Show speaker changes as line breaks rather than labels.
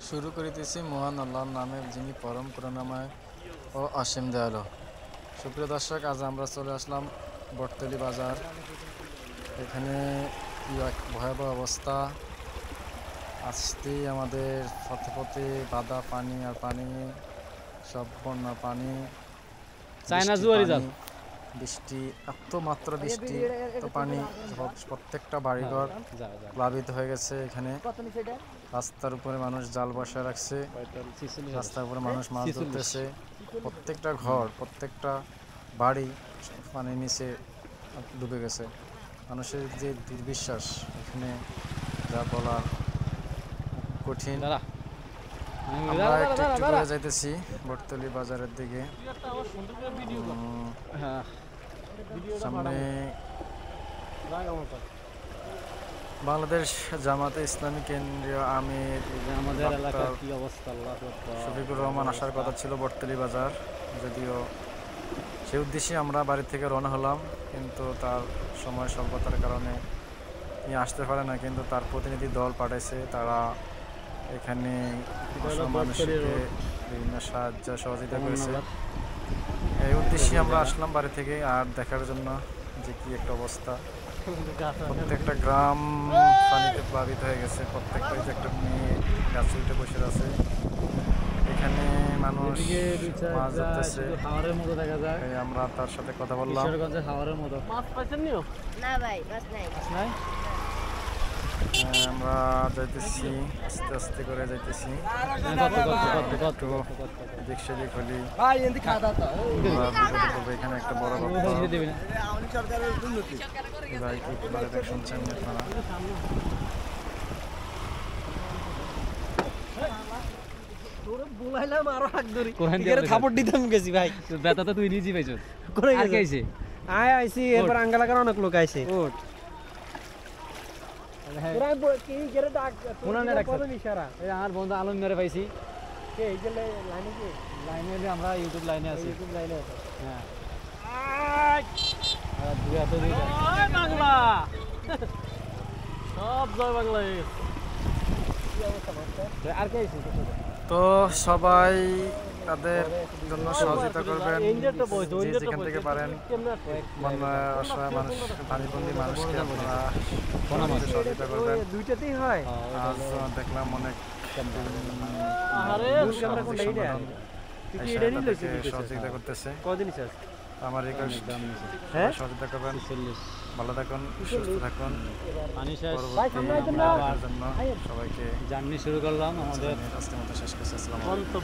শুরু করিতেছি মহান আল্লাহর নামে, যিনি পরম করুণাময় ও অসীম দয়ালু। সুপ্রিয় দর্শক, আজ আমরা চলে আসলাম বটতলী বাজার। এখানে কি এক ভয়াবহ অবস্থা। আসতেই আমাদের পথে পথে বাধা, পানি আর পানি, সব বন্যা পানি, বৃষ্টি, এত মাত্রা বৃষ্টি, এত পানি, প্রত্যেকটা বাড়িঘর প্লাবিত হয়ে গেছে। এখানে রাস্তার উপরে মানুষ জাল বসায় রাখছে, রাস্তার উপরে মানুষ মাছ ধরতেছে। প্রত্যেকটা ঘর, প্রত্যেকটা বাড়ি পানির নিচে ডুবে গেছে। মানুষের যে দুর্বিশ্বাস, এখানে যা বলা কঠিন। আমরা একটু একটু করে যাইতেছি বটতলী বাজারের দিকে। সামনে বাংলাদেশ জামাতে ইসলামী কেন্দ্রীয় আমির
আমাদের এলাকার কি অবস্থা,
শফিকুর রহমান আসার কথা ছিল বটতলী বাজার, যদিও সেই উদ্দেশ্যে আমরা বাড়ি থেকে রওনা হলাম, কিন্তু তার সময় স্বল্পতার কারণে তিনি আসতে পারে না। কিন্তু তার প্রতিনিধি দল পাঠাইছে, তারা এখানে মানুষকে বিভিন্ন সাহায্য সহযোগিতা করেছে। এই উদ্দেশ্যে আমরা আসলাম বাড়ি থেকে, আর দেখার জন্য যে কি একটা অবস্থা। প্রত্যেকটা গ্রাম পানিতে প্লাবিত হয়ে গেছে। প্রত্যেকটা যে একটা মেয়ে গাছে উঠে বসে আছে, এখানে মানুষ মাছ ধরতেছে। আমরা তার সাথে কথা বললাম। আমরা যাইতেছি, আস্তে আস্তে করে যাইতেছি। দিক সেদিক হলি এখানে একটা বড় শুনছেন আপনারা।
অনেক লোক আইছে। আমার বন্ধু আলম মেরে পাইছি, আমরা ইউটিউব লাইনে আছি।
তো সবাই তাদের জন্য সহযোগিতা করবেন, যেখান থেকে পারেন। অসহায় মানুষ, পানিবন্দী মানুষকে আপনারা সহযোগিতা করবেন। আজ দেখলাম অনেক সহযোগিতা করতেছে। আমার রিকোয়েস্ট, সহযোগিতা করবেন। ভালো থাকুন, সুস্থ থাকুন। জন্য সবাইকে
জার্নি শুরু করলাম আমাদের
আজকের মতো শেষ করছি। আসসালামু আলাইকুম।